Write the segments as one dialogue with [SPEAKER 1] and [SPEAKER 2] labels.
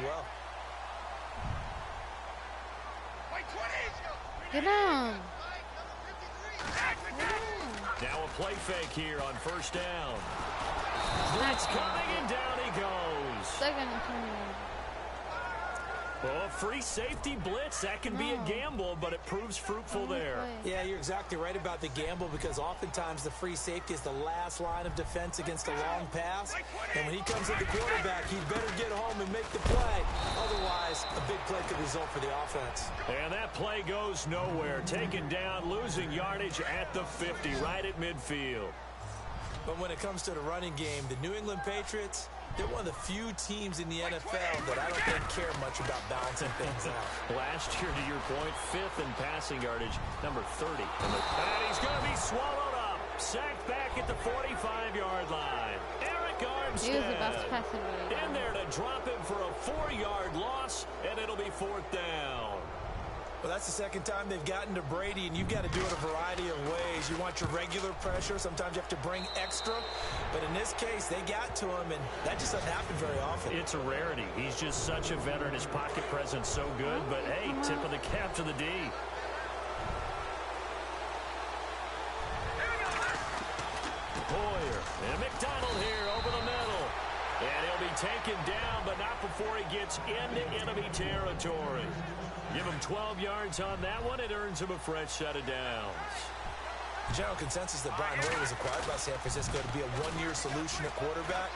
[SPEAKER 1] well.
[SPEAKER 2] Get him.
[SPEAKER 3] Now a play fake here on first down. Blitz coming, and down he goes.
[SPEAKER 2] Second and 20.
[SPEAKER 3] Well, a free safety blitz, that can be a gamble, but it proves fruitful there.
[SPEAKER 1] Yeah, you're exactly right about the gamble, because oftentimes the free safety is the last line of defense against a long pass. And when he comes at the quarterback, he better get home and make the play. Otherwise, a big play could result for the offense.
[SPEAKER 3] And that play goes nowhere. Taken down, losing yardage at the 50, right at midfield.
[SPEAKER 1] But when it comes to the running game, the New England Patriots, they're one of the few teams in the NFL that I don't think care much about balancing things out.
[SPEAKER 3] Last year, to your point, 5th in passing yardage, number 30. And he's going to be swallowed up. Sacked back at the 45-yard line. Eric Armstead
[SPEAKER 2] He was the best passer
[SPEAKER 3] in there to drop him for a 4-yard loss, and it'll be 4th down.
[SPEAKER 1] Well, that's the second time they've gotten to Brady, and you've got to do it a variety of ways. You want your regular pressure. Sometimes you have to bring extra. But in this case, they got to him, and that just doesn't happen very often.
[SPEAKER 3] It's a rarity. He's just such a veteran. His pocket presence so good. But, hey, tip of the cap to the D. Boyer and McDonald here over the middle. And he'll be taken down, but not before he gets into enemy territory. Give him 12 yards on that one. It earns him a fresh set of downs.
[SPEAKER 1] General consensus that Brian Hoyer was acquired by San Francisco to be a one-year solution at quarterback.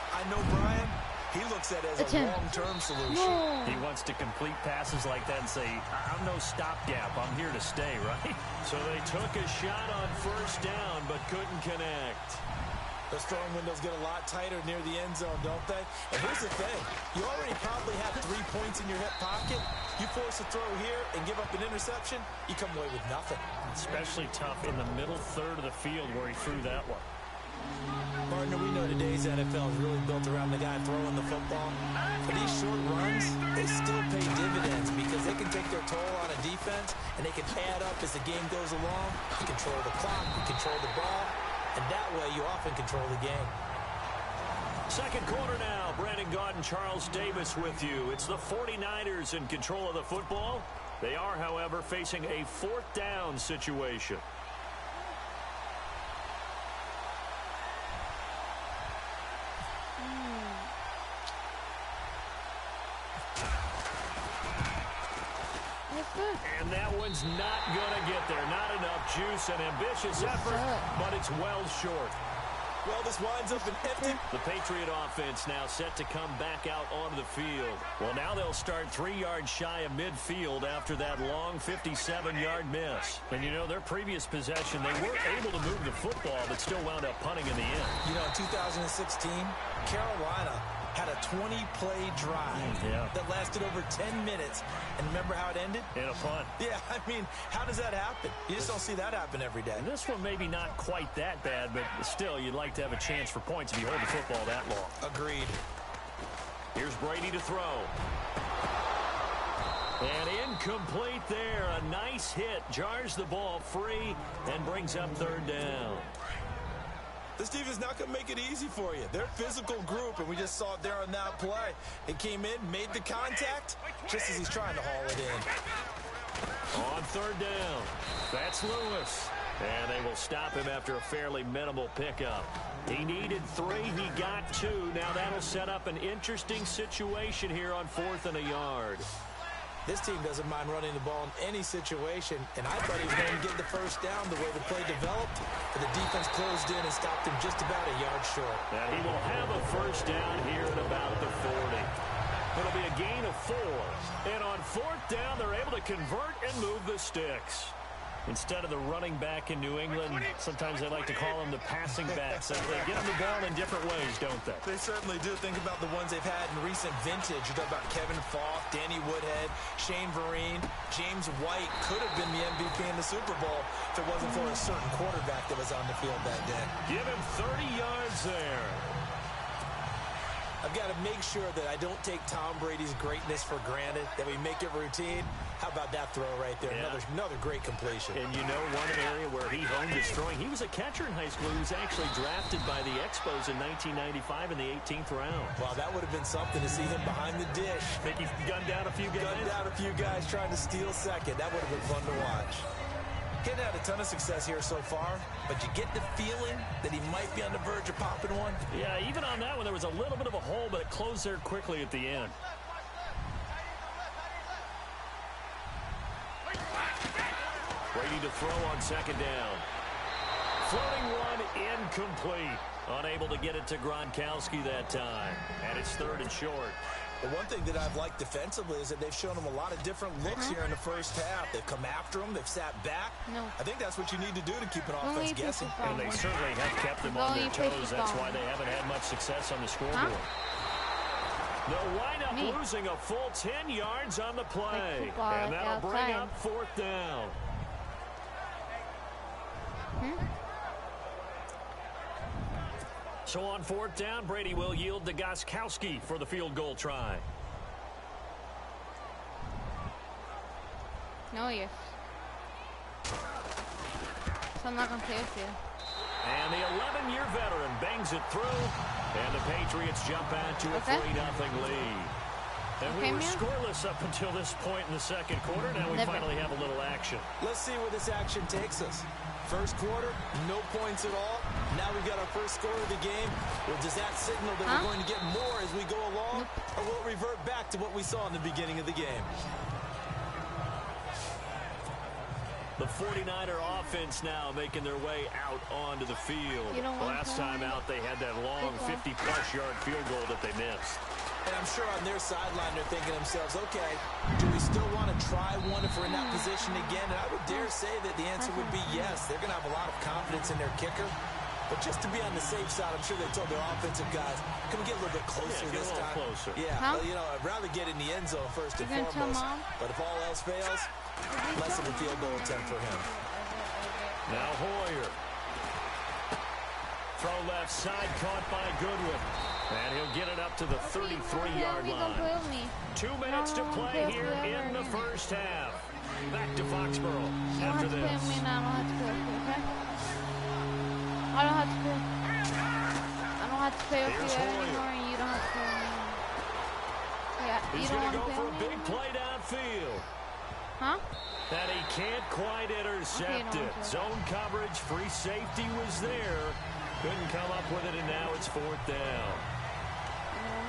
[SPEAKER 1] I know Brian, he looks at it as a long-term solution.
[SPEAKER 3] He wants to complete passes like that and say, I'm no stopgap. I'm here to stay, right? So they took a shot on first down, but couldn't connect.
[SPEAKER 1] Those throwing windows get a lot tighter near the end zone, don't they? And here's the thing. You already probably have 3 points in your hip pocket. You force a throw here and give up an interception, you come away with nothing.
[SPEAKER 3] Especially tough in the middle third of the field where he threw that one.
[SPEAKER 1] Partner, we know today's NFL is really built around the guy throwing the football. For these short runs, they still pay dividends because they can take their toll on a defense, and they can add up as the game goes along. You control the clock, you control the ball. And that way, you often control the game.
[SPEAKER 3] Second quarter now. Brandon Gaudin and Charles Davis with you. It's the 49ers in control of the football. They are, however, facing a 4th down situation. And that one's not going to get there. Not enough juice and ambitious effort, but it's well short.
[SPEAKER 1] Well, this winds up an empty.
[SPEAKER 3] The Patriot offense now set to come back out onto the field. Well, now they'll start 3 yards shy of midfield after that long 57-yard miss. And, you know, their previous possession, they were able to move the football, but still wound up punting in the end.
[SPEAKER 1] You know, in 2016, Carolina had a 20-play drive that lasted over 10 minutes. And remember how it ended?
[SPEAKER 3] In a punt.
[SPEAKER 1] Yeah, I mean, how does that happen? You just don't see that happen every day.
[SPEAKER 3] And this one maybe not quite that bad, but still, you'd like to have a chance for points if you hold the football that long.
[SPEAKER 1] Agreed.
[SPEAKER 3] Here's Brady to throw. And incomplete there. A nice hit. Jars the ball free and brings up 3rd down.
[SPEAKER 1] This defense not going to make it easy for you. They're a physical group, and we just saw it there on that play. It came in, made the contact, just as he's trying to haul it in.
[SPEAKER 3] On 3rd down, that's Lewis. And they will stop him after a fairly minimal pickup. He needed 3, he got 2. Now that'll set up an interesting situation here on 4th and a yard.
[SPEAKER 1] This team doesn't mind running the ball in any situation, and I thought he was going to get the first down the way the play developed, but the defense closed in and stopped him just about a yard short.
[SPEAKER 3] Now he will have a first down here at about the 40. It'll be a gain of 4. And on 4th down, they're able to convert and move the sticks. Instead of the running back in New England, sometimes they like to call them the passing backs. They get them the ball in different ways, don't they?
[SPEAKER 1] They certainly do. Think about the ones they've had in recent vintage. You talk about Kevin Falk, Danny Woodhead, Shane Vereen, James White could have been the MVP in the Super Bowl if it wasn't for a certain quarterback that was on the field that day.
[SPEAKER 3] Give him 30 yards there.
[SPEAKER 1] I've got to make sure that I don't take Tom Brady's greatness for granted, that we make it routine. How about that throw right there?
[SPEAKER 3] Yeah.
[SPEAKER 1] Another great completion.
[SPEAKER 3] And you know one area where he honed his throwing, he was a catcher in high school. He was actually drafted by the Expos in 1995 in the 18th round.
[SPEAKER 1] Well, that would have been something to see him behind the dish.
[SPEAKER 3] Think he gunned down a few guys?
[SPEAKER 1] Gunned down a few guys trying to steal second. That would have been fun to watch. Getting had a ton of success here so far, but you get the feeling that he might be on the verge of popping one.
[SPEAKER 3] Yeah, even on that one, there was a little bit of a hole, but it closed there quickly at the end. Brady to throw on second down. Floating one incomplete. Unable to get it to Gronkowski that time. And it's third and short.
[SPEAKER 1] The one thing that I've liked defensively is that they've shown him a lot of different looks here in the first half. They've come after him. They've sat back.
[SPEAKER 2] No.
[SPEAKER 1] I think that's what you need to do to keep an offense guessing.
[SPEAKER 3] And they certainly have kept them on their toes. That's why they haven't had much success on the scoreboard. They'll wind up losing a full 10 yards on the play. And that'll bring up fourth down. So on fourth down, Brady will yield to Gronkowski for the field goal try.
[SPEAKER 2] No, yes. So I'm not going to play with you.
[SPEAKER 3] And the 11-year veteran bangs it through. And the Patriots jump out to a 3-0 lead. And we were scoreless up until this point in the second quarter. Now we finally have a little action.
[SPEAKER 1] Let's see where this action takes us. First quarter, no points at all. Now we've got our first score of the game. Well, does that signal that we're going to get more as we go along? Or will it revert back to what we saw in the beginning of the game?
[SPEAKER 3] The 49er offense now making their way out onto the field. Last time out, they had that long 50-plus yard field goal that they missed.
[SPEAKER 1] And I'm sure on their sideline they're thinking to themselves, okay, do we still want to try one if we're in that position again? And I would dare say that the answer would be yes. They're going to have a lot of confidence in their kicker. But just to be on the safe side, I'm sure they told their offensive guys, can we get a little bit closer this time?
[SPEAKER 3] Closer.
[SPEAKER 1] Yeah, well, you know, I'd rather get in the end zone first and foremost. But if all else fails, less of a field goal attempt for him.
[SPEAKER 3] Now Hoyer. Throw left side, caught by Goodwin. And he'll get it up to the 33-yard line. 2 minutes to play here in the first half. Back to Foxborough after this.
[SPEAKER 2] I don't have to play. I don't have to play with you anymore, and you don't have to play with me. Yeah,
[SPEAKER 3] he's going to go for a big play downfield. That he can't quite intercept it. Zone coverage, free safety was there. Couldn't come up with it, and now it's fourth down.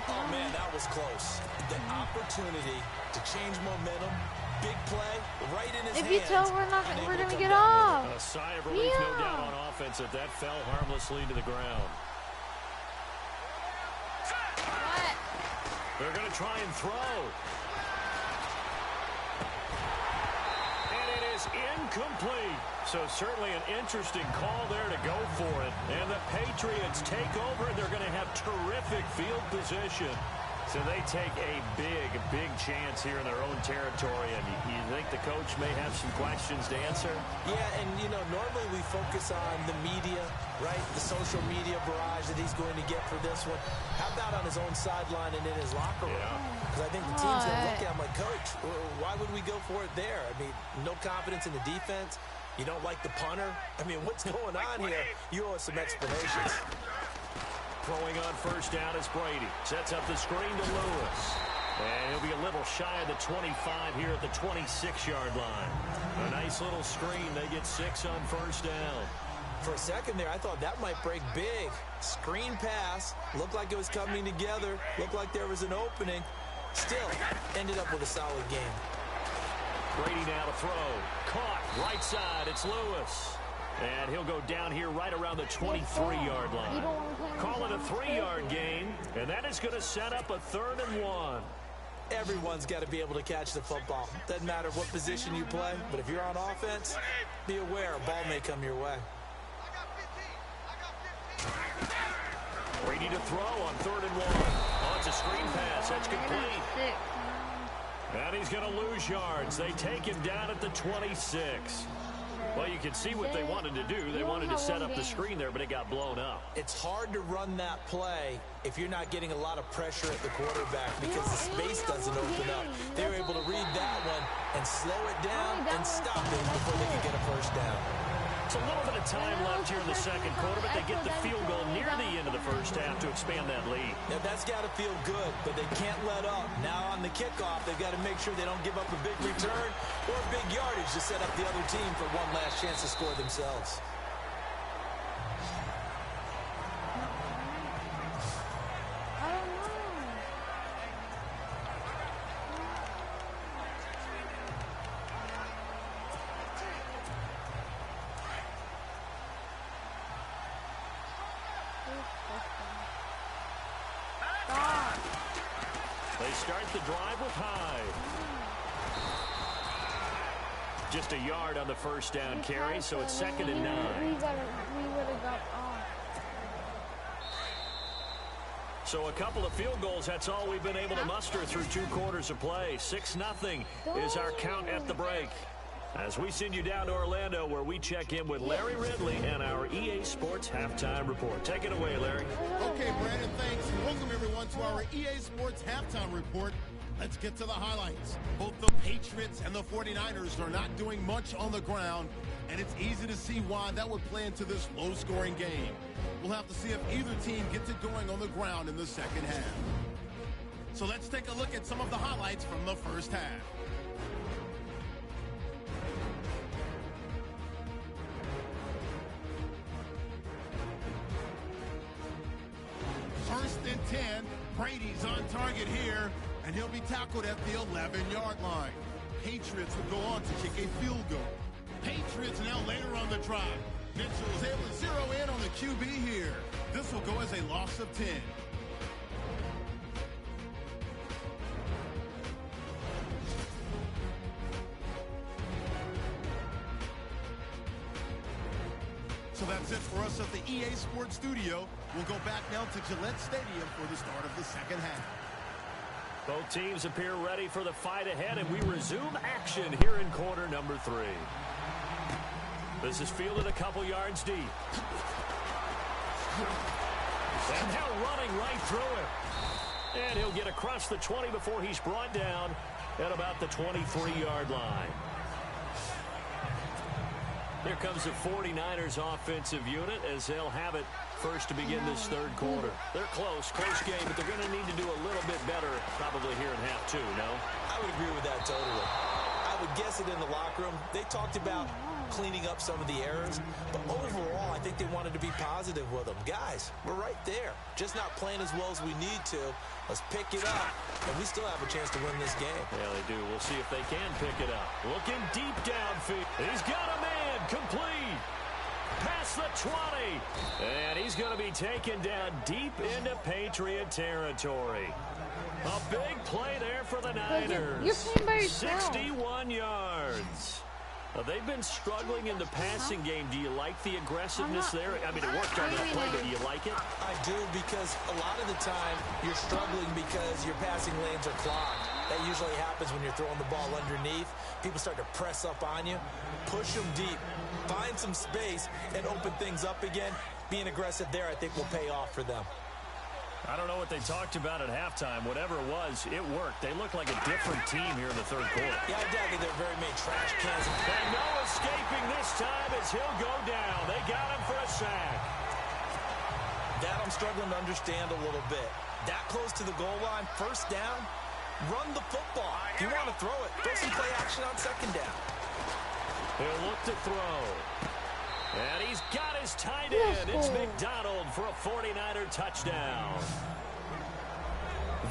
[SPEAKER 1] Oh, man, that was close. The opportunity to change momentum, big play, right in his hands.
[SPEAKER 2] If you tell we're going to get off.
[SPEAKER 3] A sigh of relief, no doubt, on offense that fell harmlessly to the ground.
[SPEAKER 2] What?
[SPEAKER 3] They're going to try and throw. And it is incomplete. So certainly an interesting call there to go for it. And the Patriots take over. They're going to have terrific field position. So they take a big chance here in their own territory. And you think the coach may have some questions to answer?
[SPEAKER 1] Yeah, and, you know, normally we focus on the media, right? The social media barrage that he's going to get for this one. How about on his own sideline and in his locker room? Because I think the team's going to look at him like, Coach, why would we go for it there? I mean, no confidence in the defense. You don't like the punter? I mean, what's going on here? You owe us some explanations.
[SPEAKER 3] Throwing on first down is Brady. Sets up the screen to Lewis. And he'll be a little shy of the 25 here at the 26-yard line. A nice little screen. They get 6 on first down.
[SPEAKER 1] For a second there, I thought that might break big. Screen pass. Looked like it was coming together. Looked like there was an opening. Still, ended up with a solid game.
[SPEAKER 3] Brady now to throw. Caught. Right side. It's Lewis. And he'll go down here right around the 23-yard line. Call it a 3-yard gain. And that is going to set up a 3rd and 1.
[SPEAKER 1] Everyone's got to be able to catch the football. Doesn't matter what position you play. But if you're on offense, be aware a ball may come your way.
[SPEAKER 3] Brady to throw on 3rd and 1. Oh, it's a screen pass. That's complete. And he's going to lose yards. They take him down at the 26. Well, you can see what they wanted to do. They wanted to set up the screen there, but it got blown up.
[SPEAKER 1] It's hard to run that play if you're not getting a lot of pressure at the quarterback because the space doesn't open up. They were able to read that one and slow it down and stop it before they could get a first down.
[SPEAKER 3] It's a little bit of time left here in the second quarter, but they get the field goal near the end of the first half to expand that lead.
[SPEAKER 1] Now, that's got to feel good, but they can't let up. Now on the kickoff, they've got to make sure they don't give up a big return or big yardage to set up the other team for one last chance to score themselves.
[SPEAKER 3] They start the drive with Hyde. Just a yard on the first down carry, so it's 2nd and 9.
[SPEAKER 2] We would have got off.
[SPEAKER 3] So a couple of field goals, that's all we've been able to muster through 2 quarters of play. 6-0 is our count at the break. As we send you down to Orlando, where we check in with Larry Ridley and our EA Sports Halftime Report. Take it away, Larry.
[SPEAKER 4] Okay, Brandon, thanks. Welcome, everyone, to our EA Sports Halftime Report. Let's get to the highlights. Both the Patriots and the 49ers are not doing much on the ground, and it's easy to see why that would play into this low-scoring game. We'll have to see if either team gets it going on the ground in the second half. So let's take a look at some of the highlights from the first half. First and 10, Brady's on target here, and he'll be tackled at the 11-yard line. Patriots will go on to kick a field goal. Patriots now later on the drive. Mitchell is able to zero in on the QB here. This will go as a loss of 10. So that's it for us at the EA Sports Studio. We'll go back now to Gillette Stadium for the start of the second half.
[SPEAKER 3] Both teams appear ready for the fight ahead, and we resume action here in quarter number 3. This is fielded a couple yards deep. And now running right through him. And he'll get across the 20 before he's brought down at about the 23-yard line. Here comes the 49ers offensive unit as they'll have it first to begin this third quarter. They're close game, but they're going to need to do a little bit better probably here in half 2, no?
[SPEAKER 1] I would agree with that totally. I would guess it in the locker room. They talked about cleaning up some of the errors, but overall, I think they wanted to be positive with them. Guys, we're right there. Just not playing as well as we need to. Let's pick it up, and we still have a chance to win this game.
[SPEAKER 3] Yeah, they do. We'll see if they can pick it up. Looking deep downfield. He's got a man complete. Past the 20. And he's going to be taken down deep into Patriot territory. A big play there for the Niners.
[SPEAKER 2] You're playing by yourself.
[SPEAKER 3] 61 yards. They've been struggling in the passing game. Do you like the aggressiveness there? I mean, it worked on that play, but do you like it?
[SPEAKER 1] I do, because a lot of the time you're struggling because your passing lanes are clogged. That usually happens when you're throwing the ball underneath. People start to press up on you. Push them deep. Find some space and open things up again. Being aggressive there, I think, will pay off for them.
[SPEAKER 3] I don't know what they talked about at halftime. Whatever it was, it worked. They look like a different team here in the third quarter.
[SPEAKER 1] Yeah, I doubt that they're very many trash cans.
[SPEAKER 3] And no escaping this time as he'll go down. They got him for a sack.
[SPEAKER 1] That I'm struggling to understand a little bit. That close to the goal line, first down, run the football. If you want to throw it, throw some play action on second down.
[SPEAKER 3] He'll look to throw. And he's got his tight end. It's McDonald for a 49er touchdown.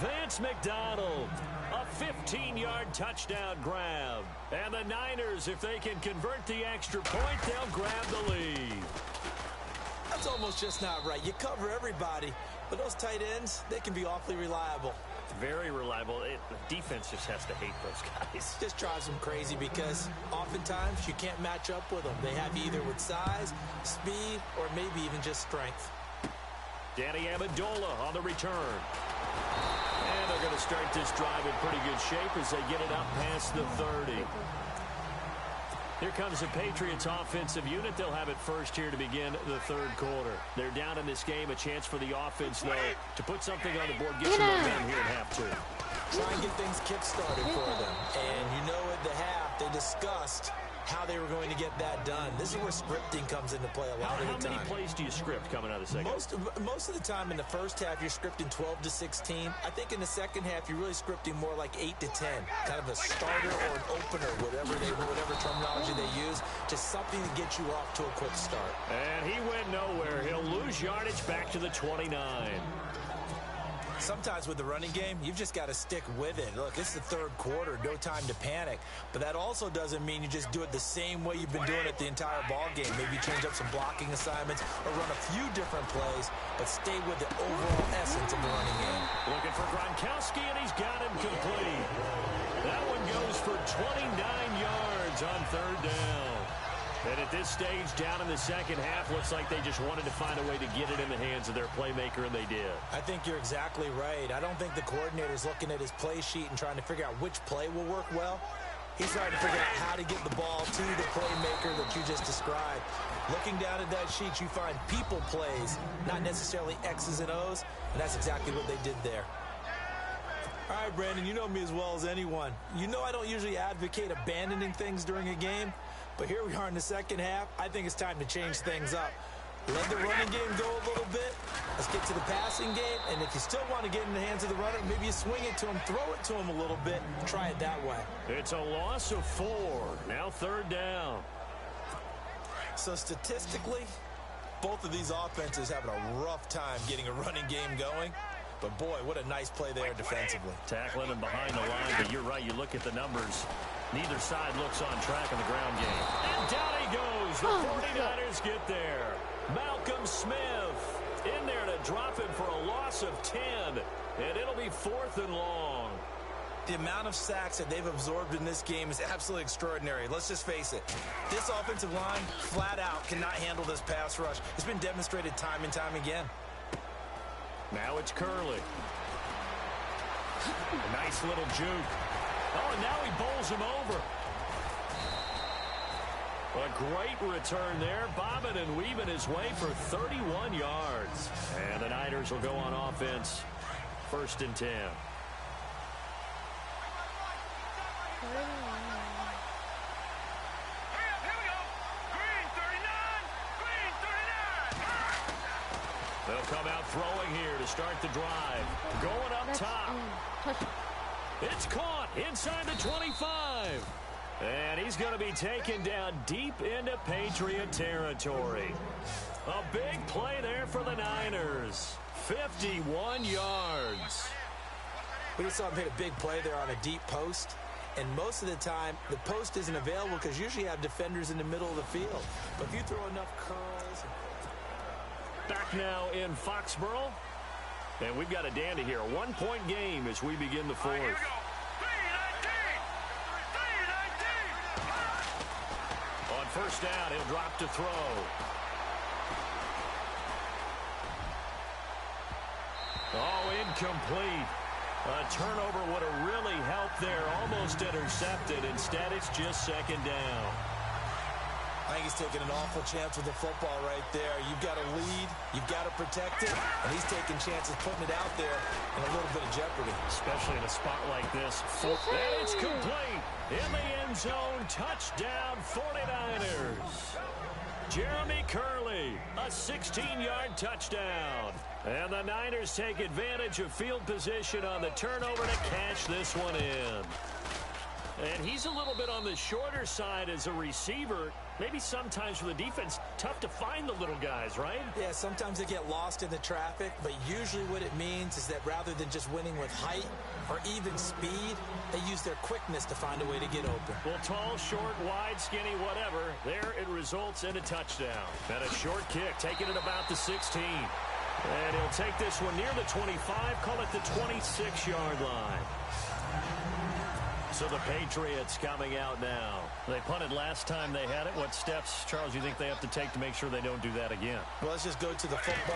[SPEAKER 3] Vance McDonald, a 15-yard touchdown grab. And the Niners, if they can convert the extra point, they'll grab the lead.
[SPEAKER 1] That's almost just not right. You cover everybody, but those tight ends, they can be awfully reliable.
[SPEAKER 3] Very reliable. The defense just has to hate those guys.
[SPEAKER 1] Just drives them crazy because oftentimes you can't match up with them. They have either with size, speed, or maybe even just strength.
[SPEAKER 3] Danny Amendola on the return. And they're going to start this drive in pretty good shape as they get it up past the 30. Here comes the Patriots offensive unit. They'll have it first here to begin the third quarter. They're down in this game. A chance for the offense, though, to put something on the board, get some momentum here at half 2.
[SPEAKER 1] Try and get things kick-started for them. And you know at the half, they discussed how they were going to get that done. This is where scripting comes into play a lot of the time.
[SPEAKER 3] How many plays do you script coming out of the second half?
[SPEAKER 1] Most of the time in the first half, you're scripting 12 to 16. I think in the second half, you're really scripting more like 8 to 10. Kind of a starter or an opener, whatever terminology they use. Just something to get you off to a quick start.
[SPEAKER 3] And he went nowhere. He'll lose yardage back to the 29.
[SPEAKER 1] Sometimes with the running game, you've just got to stick with it. Look, it's the third quarter, no time to panic. But that also doesn't mean you just do it the same way you've been doing it the entire ball game. Maybe change up some blocking assignments or run a few different plays, but stay with the overall essence of the running game.
[SPEAKER 3] Looking for Gronkowski, and he's got him complete. That one goes for 29 yards on third down. And at this stage, down in the second half, looks like they just wanted to find a way to get it in the hands of their playmaker, and they did.
[SPEAKER 1] I think you're exactly right. I don't think the coordinator's looking at his play sheet and trying to figure out which play will work well. He's trying to figure out how to get the ball to the playmaker that you just described. Looking down at that sheet, you find people plays, not necessarily X's and O's, and that's exactly what they did there. All right, Brandon, you know me as well as anyone. You know I don't usually advocate abandoning things during a game, but here we are in the second half. I think it's time to change things up. Let the running game go a little bit. Let's get to the passing game, and if you still want to get in the hands of the runner, maybe you swing it to him, throw it to him a little bit, try it that way.
[SPEAKER 3] It's a loss of 4. Now third down.
[SPEAKER 1] So statistically, both of these offenses having a rough time getting a running game going. But, boy, what a nice play there defensively.
[SPEAKER 3] Tackling him behind the line, but you're right. You look at the numbers. Neither side looks on track in the ground game. And down he goes. The 49ers get there. Malcolm Smith in there to drop him for a loss of 10. And it'll be 4th and long.
[SPEAKER 1] The amount of sacks that they've absorbed in this game is absolutely extraordinary. Let's just face it. This offensive line, flat out, cannot handle this pass rush. It's been demonstrated time and time again.
[SPEAKER 3] Now it's Curley. A nice little juke. Oh, and now he bowls him over. A great return there. Bobbing and weaving his way for 31 yards. And the Niners will go on offense. 1st and 10. They'll come out throwing here to start the drive. Going up top. It's caught inside the 25. And he's going to be taken down deep into Patriot territory. A big play there for the Niners. 51 yards.
[SPEAKER 1] We just saw him hit a big play there on a deep post. And most of the time, the post isn't available because usually you have defenders in the middle of the field. But if you throw enough curls...
[SPEAKER 3] Back now in Foxborough. And we've got a dandy here. A 1-point game as we begin the 4th. On first down, he'll drop to throw. Oh, incomplete. A turnover would have really helped there. Almost intercepted. Instead, it's just 2nd down.
[SPEAKER 1] I think he's taking an awful chance with the football right there. You've got to lead. You've got to protect it. And he's taking chances putting it out there in a little bit of jeopardy.
[SPEAKER 3] Especially in a spot like this. And it's complete. In the end zone. Touchdown 49ers. Jeremy Curley. A 16-yard touchdown. And the Niners take advantage of field position on the turnover to cash this one in. And he's a little bit on the shorter side as a receiver. Maybe sometimes for the defense, tough to find the little guys, right?
[SPEAKER 1] Yeah, sometimes they get lost in the traffic, but usually what it means is that rather than just winning with height or even speed, they use their quickness to find a way to get open.
[SPEAKER 3] Well, tall, short, wide, skinny, whatever, there it results in a touchdown. And a short kick, taking it about the 16. And he'll take this one near the 25, call it the 26-yard line. So the Patriots coming out now. They punted last time they had it. What steps, Charles, you think they have to take to make sure they don't do that again?
[SPEAKER 1] Well, let's just go to the football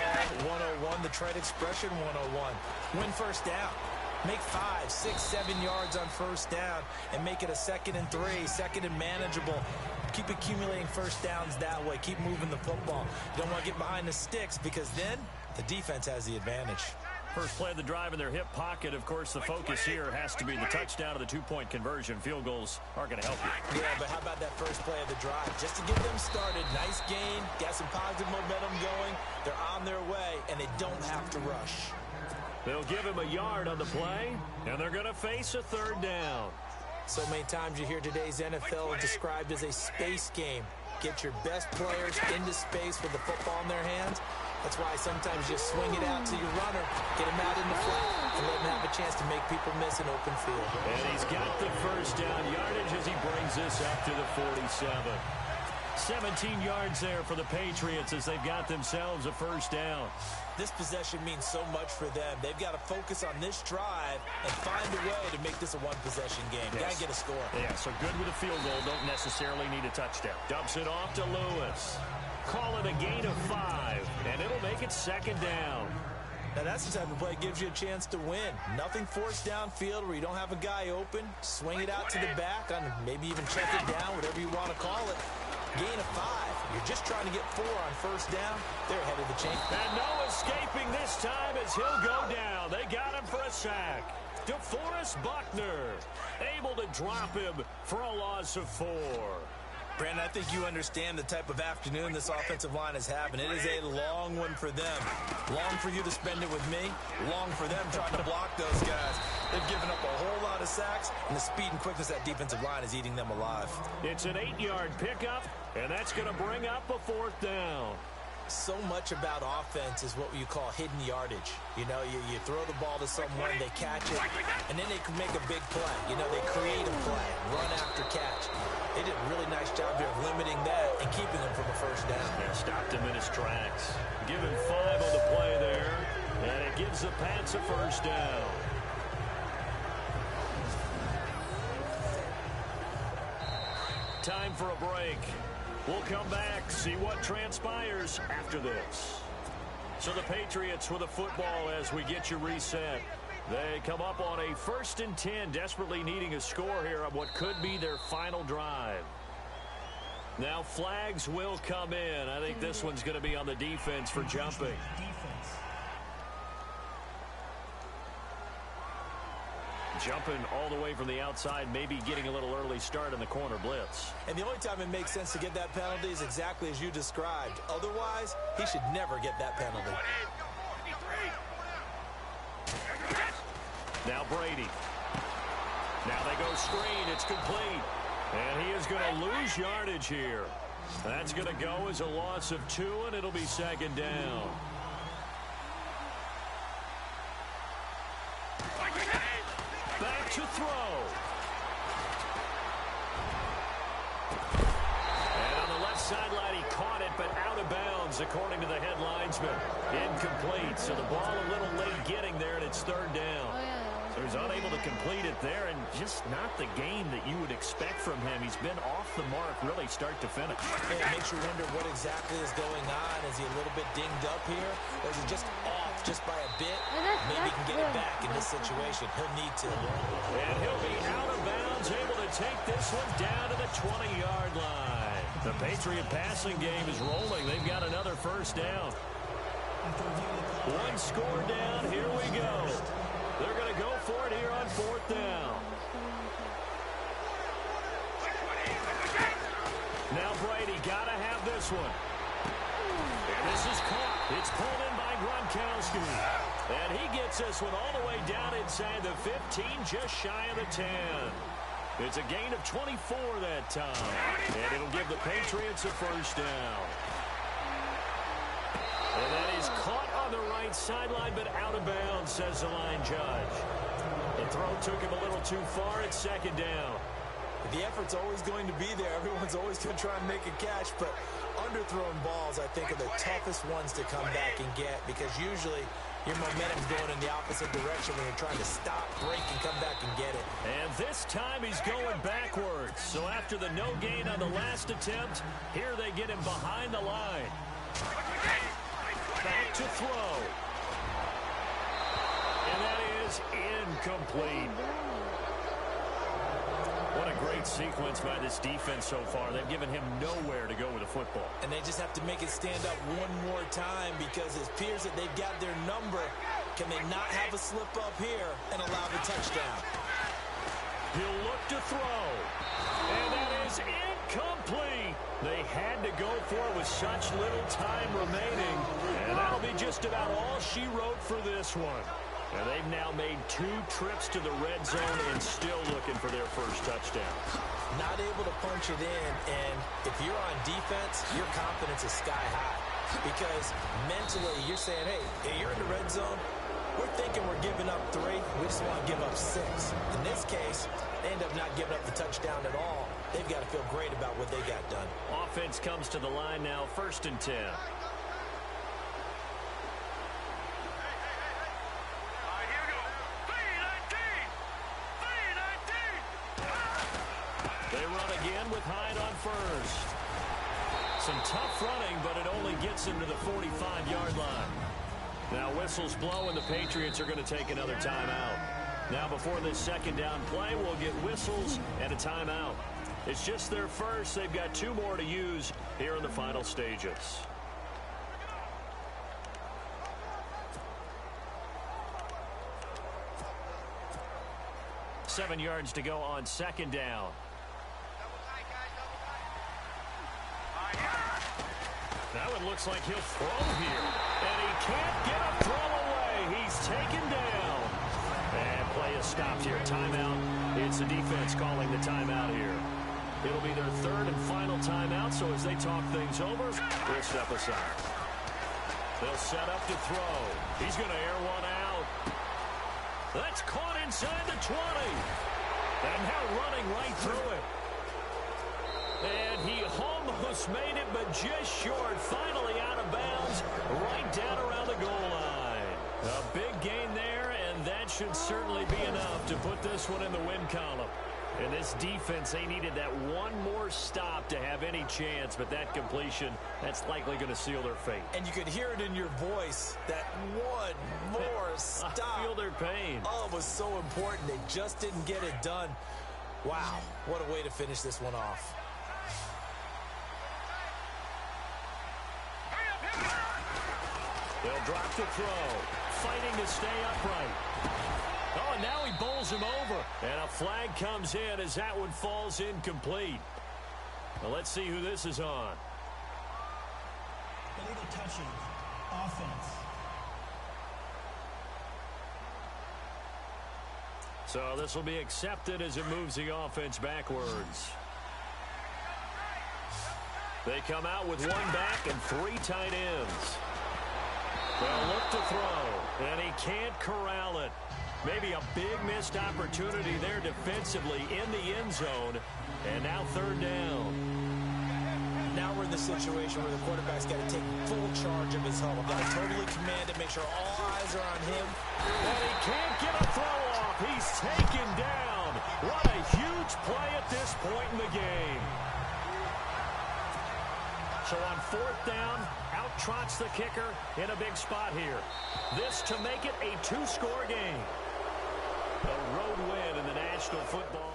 [SPEAKER 1] 101, the trade expression 101. Win first down. Make 5, 6, 7 yards on first down and make it a 2nd and 3, 2nd and manageable. Keep accumulating first downs that way. Keep moving the football. You don't want to get behind the sticks because then the defense has the advantage.
[SPEAKER 3] First play of the drive in their hip pocket. Of course, the focus here has to be the touchdown of the two-point conversion. Field goals aren't going to help you.
[SPEAKER 1] Yeah, but how about that first play of the drive? Just to get them started, nice gain, got some positive momentum going. They're on their way, and they don't have to rush.
[SPEAKER 3] They'll give him a yard on the play, and they're going to face a third down.
[SPEAKER 1] So many times you hear today's NFL described as a space game. Get your best players into space with the football in their hands. That's why sometimes you swing it out to your runner, get him out in the flat, and let him have a chance to make people miss an open field.
[SPEAKER 3] And he's got the first down yardage as he brings this up to the 47. 17 yards there for the Patriots as they've got themselves a first down.
[SPEAKER 1] This possession means so much for them. They've got to focus on this drive and find a way to make this a one-possession game.
[SPEAKER 3] Yes.
[SPEAKER 1] Got to get a score.
[SPEAKER 3] Yeah, so good with a field goal. Don't necessarily need a touchdown. Dumps it off to Lewis. Call it a gain of 5, and it'll make it second down.
[SPEAKER 1] Now, that's the type of play that gives you a chance to win. Nothing forced downfield where you don't have a guy open. Swing it out to the back, on maybe even check it down, whatever you want to call it. Gain of 5. You're just trying to get 4 on first down. They're ahead of the chain.
[SPEAKER 3] And no escaping this time as he'll go down. They got him for a sack. DeForest Buckner able to drop him for a loss of 4.
[SPEAKER 1] Brandon, I think you understand the type of afternoon this offensive line is having. It is a long one for them. Long for you to spend it with me. Long for them trying to block those guys. They've given up a whole lot of sacks, and the speed and quickness of that defensive line is eating them alive.
[SPEAKER 3] It's an 8-yard pickup, and that's going to bring up a fourth down.
[SPEAKER 1] So much about offense is what you call hidden yardage. You know, you throw the ball to someone, they catch it, and then they can make a big play. You know, they create a play, run after catch. They did a really nice job here of limiting that and keeping him from a first down.
[SPEAKER 3] Yeah, stopped him in his tracks. Give him 5 on the play there, and it gives the Pats a first down. Time for a break. We'll come back, see what transpires after this. So the Patriots with a football as we get you reset. They come up on a 1st and 10, desperately needing a score here on what could be their final drive. Now flags will come in. I think this one's going to be on the defense for jumping. Jumping all the way from the outside, maybe getting a little early start in the corner blitz.
[SPEAKER 1] And the only time it makes sense to get that penalty is exactly as you described. Otherwise, he should never get that penalty.
[SPEAKER 3] Now Brady. Now they go screen. It's complete. And he is going to lose yardage here. That's going to go as a loss of 2, and it'll be second down. Back to throw. And on the left sideline, he caught it, but out of bounds, according to the head linesman. Incomplete, so the ball a little late getting there, and it's third down. So he's unable to complete it there, and just not the game that you would expect from him. He's been off the mark, really start to finish.
[SPEAKER 1] It makes you wonder what exactly is going on. Is he a little bit dinged up here, or is he just off just by a bit? Maybe he can get it back in this situation. He'll need to.
[SPEAKER 3] And he'll be out of bounds, able to take this one down to the 20-yard line. The Patriot passing game is rolling. They've got another first down. One score down. Here we go. They're going to go for it here on 4th down. Now Brady got to have this one. And this is caught. It's pulled in by Gronkowski. And he gets this one all the way down inside the 15, just shy of the 10. It's a gain of 24 that time. And it'll give the Patriots a first down. And that is caught on the right sideline, but out of bounds, says the line judge. The throw took him a little too far. It's second down.
[SPEAKER 1] The effort's always going to be there. Everyone's always going to try and make a catch, but underthrown balls, I think, are the toughest ones to come back and get because usually your momentum's going in the opposite direction when you're trying to stop, break, and come back and get it.
[SPEAKER 3] And this time he's going backwards. So after the no gain on the last attempt, here they get him behind the line. Back to throw. And that is incomplete. What a great great sequence by this defense so far. They've given him nowhere to go with the football.
[SPEAKER 1] And they just have to make it stand up one more time because it appears that they've got their number. Can they not have a slip up here and allow the touchdown?
[SPEAKER 3] He'll look to throw. And that is incomplete. They had to go for it with such little time remaining. And that'll be just about all she wrote for this one. And they've now made 2 trips to the red zone and still looking for their first touchdown.
[SPEAKER 1] Not able to punch it in, and if you're on defense, your confidence is sky high. Because mentally, you're saying, hey, you're in the red zone. We're thinking we're giving up 3. We just want to give up 6. In this case, they end up not giving up the touchdown at all. They've got to feel great about what they got done.
[SPEAKER 3] Offense comes to the line now, 1st and 10. They run again with Hyde on first. Some tough running, but it only gets him to the 45-yard line. Now whistles blow, and the Patriots are going to take another timeout. Now before this 2nd down play, we'll get whistles and a timeout. It's just their first. They've got 2 more to use here in the final stages. Seven yards to go on 2nd down. Now it looks like he'll throw here. And he can't get a throw away. He's taken down. And play is stopped here. Timeout. It's the defense calling the timeout here. It'll be their 3rd and final timeout, so as they talk things over, we'll step aside. They'll set up to throw. He's going to air one out. That's caught inside the 20. And now running right through it. And he almost made it, but just short. Finally out of bounds, right down around the goal line. A big gain there, and that should certainly be enough to put this one in the win column. And this defense, they needed that one more stop to have any chance, but that completion, that's likely going to seal their fate.
[SPEAKER 1] And you could hear it in your voice, that one more stop.
[SPEAKER 3] I feel their pain.
[SPEAKER 1] Oh, it was so important. They just didn't get it done. Wow, what a way to finish this one off.
[SPEAKER 3] They'll drop the throw, fighting to stay upright. Oh, and now he bowls him over. And a flag comes in as that one falls incomplete. Well, let's see who this is on.
[SPEAKER 5] Illegal touching. Offense.
[SPEAKER 3] So this will be accepted as it moves the offense backwards. They come out with 1 back and 3 tight ends. They'll look to throw, and he can't corral it. Maybe a big missed opportunity there defensively in the end zone. And now 3rd down.
[SPEAKER 1] Now we're in the situation where the quarterback's got to take full charge of his huddle. Got to totally command it, make sure all eyes are on him.
[SPEAKER 3] And he can't get a throw off. He's taken down. What a huge play at this point in the game. So on 4th down, out trots the kicker in a big spot here. This to make it a 2-score game. A road win in the National Football